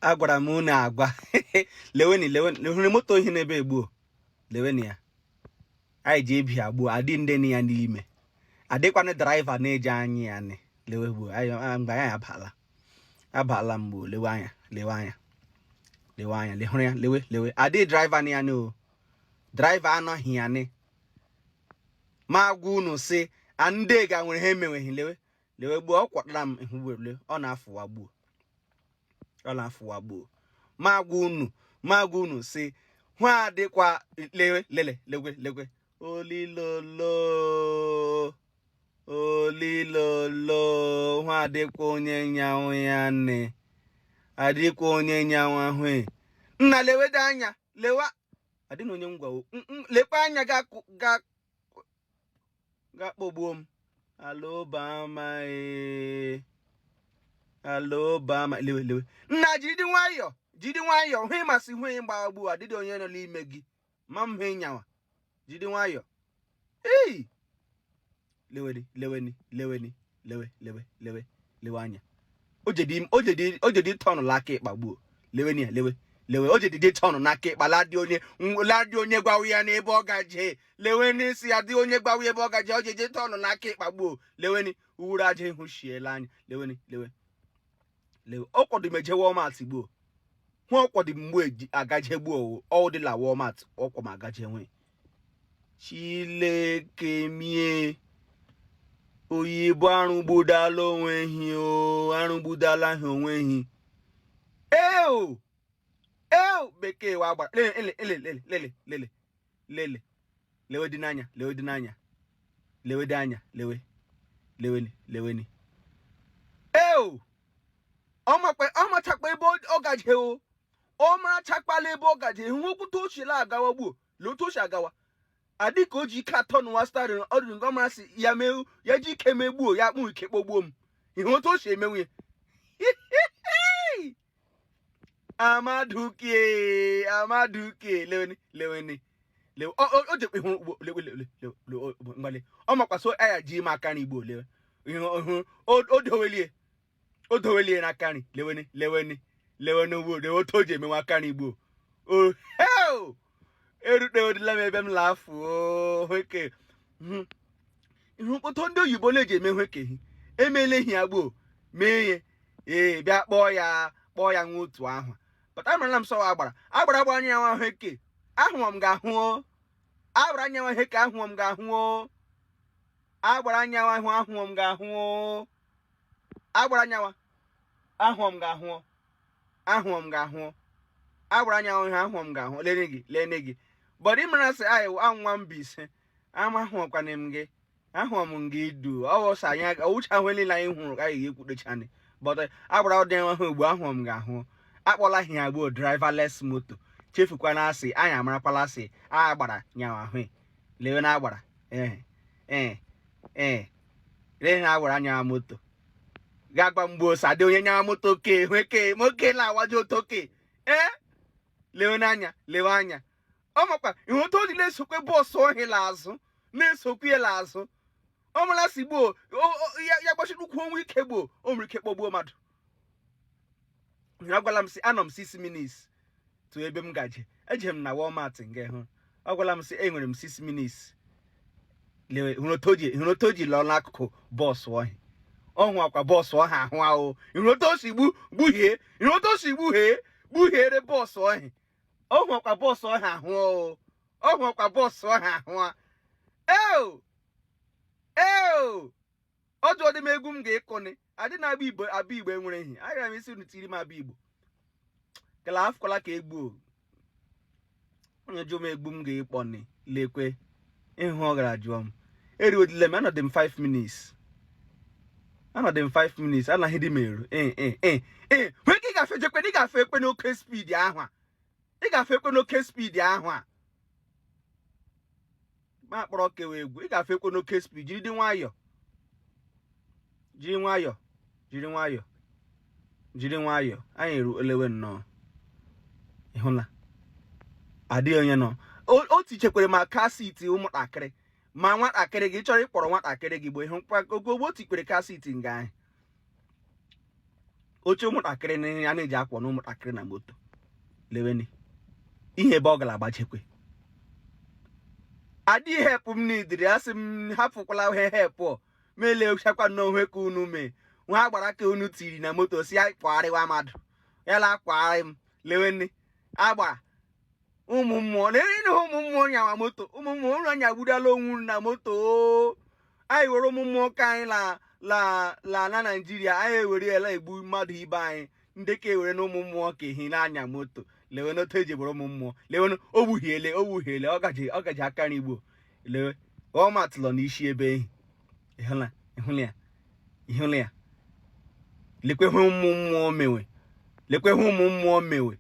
agwara m unu agwa leweni moto ihe n'ebe egbuo leweni ya anyị ji ebi agbuo adị ndị ya n'ime adịkwana driver na-eje anyị ya ni lewe gbuo mgbe anyị abala mgbo lewe anya lehụrụ ya lewe adị driver na ya no driver anọghị ya ni ma gwa unu si ndị ga nwere ha emenweghị lewe gbuo ọ kwatara m ihu ọ na-afụwa gbuo ma gwa unu si hwa adịkwa lewe olilolo hwa adịkwa onye nyanwụ ya nne adịkwa onye nyanwụ ahụ nna lewede anya lewa adị na onye ngwa lekwa anya ga kpọgbuo m alobama lewe nna jide nwayọ hụ ịmasị hụ ịgbagbu adịdị onye nọ n'ime gị ma m hụ nyawa jide nwayọ lewe anya o jedi tọnụ laka ịkpagbuo leweni ya lewe o jedi tọnụ n'aka ịkpa ladị onye gwawu ya n'ebe ọ gaje leweni si adị onye gwawu ebe ọ gaje o jedi tọnụ n'aka ịkpagbuo leweni uwuru aja ihu shiela anya lewe ọ kwọdụ meje Walmart gbuo hụ ọ kwọdụ mgbe agaje gbuo ọ dịla Walmart ọkwọ ma agaje nwe Chileke mie oyibo arụgbudala onweghị arụgbudala ha onweghị bekee wa gbara lewedi n'anya leweni ọ machakpa ebe ọ gaje ọ marachakpala ebe ọ gaje hụ okwute ochila agawa gbuo leotu ochi agawa adị ka o ji ike atọ n'ụwa starị ọdụrụ nke ọmara si ya mewu ya ji ike megbuo ya kpụ ike kpogbuo m ihe otu o si emenwu ya amaduke leweni o jekpe hụ mgbali ọ makwaso aya ji ime aka n'igbo lewe o dowelie n'aka nri leweni ugbo otu o ji emenwe aka n'igbo erute odila m ebe m lafu hweke ihu mkpọtụ ndị oyibo na-eji eme hwekehi emeleghị ya gboo mee ihe bịa kpọọ ya nwa otu ahụ pata marala m sọwa agbara anya nwa hweke ahụọ m ga-ahụ agbara anya nwa hweke ahụọ m ga-ahụ agbara anya nwa ahụọ m ga-ahụ agbara anya nwa ahụọ m ga-ahụ agbara anya nwa ahụọ m ga-ahụ lene gị bọdị mara sị anyị anwa mbise amahụọkwana m gị ahụọ m gị du ọwọsa anya ọwụcha ahụ niile anyị hụrụ ka anyị ga-ekwudechani bọdị agbara ụdị nwa ahụ ugbu ahụọ m ga-ahụ akpọla ihe agbuo driverless moto chefukwana asị anyị amarakwala asị agbara nyawa ahụ lewe na agbara lewe na agbara nyawa moto gagba mgbe ose adị onye nyawa moto ke hweke moke na-awaji otoke lewe anya ọ makwa ihe otu o ji na-esokwe bọọsụ ohila azụ na-esokwe ya azụ ọ mara si gboo ya gbachiri ukwu onwe ike gboo o nwere ike kpọgbuo mmadụ agwala m si anọ m 6 minutes to ebe m gaje eje m na Walmart nge hụ agwala m si enwere m 6 minutes lewe hụrotoji lọ n'akụkụ bọọsụ ohi ọ hụ akwa bọọsụ ọha ahụ ahụ hụrotosi gbuhiere bọọsụ ohi ọ hụ akwa bọọsụ ọha ahụ ọ jụọ dị m egwu m ga-ekọni adị na-agba igbo enwere ehi agara m isi unu tiri m abịa igbo kala afụkwala ka egbuo onye jụọ m egwu m ga-ekpọni lekwe ịhụ ọ gara jụọ m eriwedile m anọdị m 5 minutes anaghị dị m eru nwee ka ị gafe ekwe n'oke speed ahụ a ma kpọrọ kewa egwu ị gafe ekwe n'oke speed jiri nwayọ anyị eruolewe nnọọ ịhụla adịghị onye nọ o tichekwere ma kaa siti ụmụntakịrị ma nwatakịrị gị chọrọ ịkpọrọ nwatakịrị gị bụ ihe ogogbo o tikwere kaa siti nga anyị oche ụmụntakịrị na ya na-eji akwọ na ụmụntakịrị na moto leweni ihe ebe ọ gara agbachekwe adịghị hepụ m n'idiri asị m hapụkwala ihe hepụ mele chakwa n'onwe ka unu mee nwa gbara ka unu tiri na moto si ya kwagharịwa mmadụ ya la kwagharị m leweni agbara ụmụ mmụọ leweni ụmụ mmụọ nyawa moto ụmụ mmụọ ụlọ nyagbudala onwu na moto anyị were ụmụ mmụọ ka anyị la na Naijiria anyị ewere ya egbu mmadụ ibe anyị ndị ka ewere na ụmụ mmụọ ka ehi na-anya moto lewe n'otu eji bụrụ ụmụ mmụọ lewe ogbuhiele ọ gaji aka n'igbo lewe ọmatụlọ n'isi ebe ehi ịhụla ya lekwehe ụmụ mmụọ mewe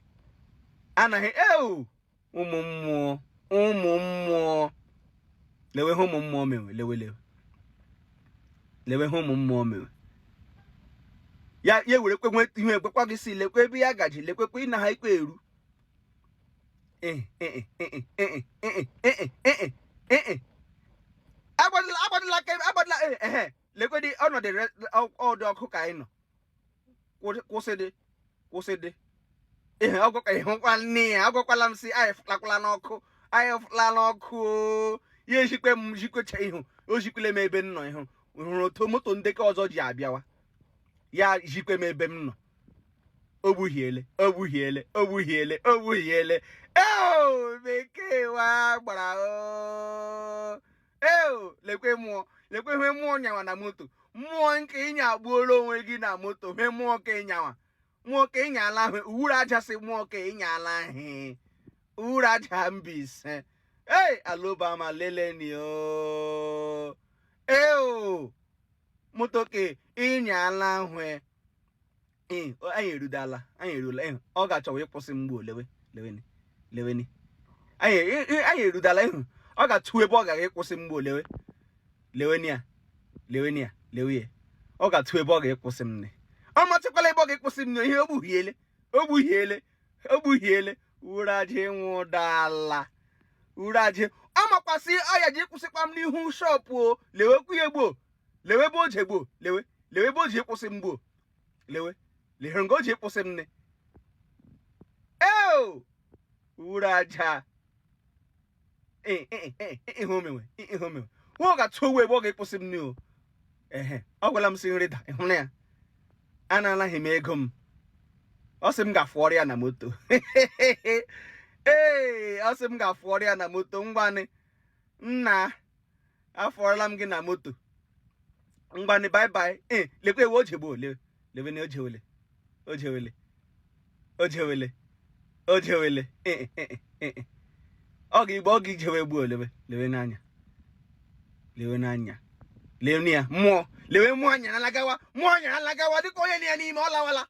anaghị ụmụ mmụọ lewe ụmụ mmụọ mewe lewe ụmụ mmụọ mewe ya were kwe ihe ekwekwa gị si lekwe ebe ya gaji lekwekwa ị na ha ikpe eru agbadila lekwedị ọnọdụ ọkụ ka anyị nọ kwụsịdị ihe ọgụka ịhụkwa nne ya agwakwala m si anyị fụlakwala n'ọkụ ya ejikwe m jikwecha ihu o jikwele m ebe m nọ ihu hụrụ otu moto ndekọ ọzọ ji abịawa ya jikwe m ebe m nọ ogbuhiele bekee wa gbara lekwe ihe mmụọ nyawa na moto mmụọ nke ịnya agbuola onwe gị na moto he mmụọ ka ịnyawa mmụọ ka ịnyala ahụ uwuru aja si mmụọ ka ịnyala ahụ uwuru aja mbise alobama leleni moto ka ịnyala ahụ anyị erudala ọ ga-achọwa ịkwụsị mgbu leweni anyị erudala ịhụ ọ ga-atụ ebe ọ gara ịkwụsị mgbu leweni ọ ga-atụ ebe ọ ga-ịkwụsị m ọ matụkwala ebe ọ ga-ịkwụsị m ihe ogbuhiele uraje nwụdala uraje ọ makwasị ọya ji kwụsịkwa m n'ihu shọpụ o lewekwu ya gboo lewe ebe o ji gboo lewe ebe o ji ịkwụsị m gboo lewe nga o ji ịkwụsị m nne uraja ihe omewe nwa ọ ga-atụ owe ebe ọ ga-ịkwụsị m nne ọ gwala m si nrịda ịhụrụ ya analaghị m ego m ọ sị m ga-afụọrọ ya na moto ọ sị m ga-afụọrọ ya na moto ngwanị nna afọrọla m gị na moto ngwanị bye lekwa ewe o jegbo leveni o jewele ọ ga-ijewe gbuo lewe n'anya ya mmụọ lewe mmụọ nyara lagawa dịka onye na ya n'ime ọ lawala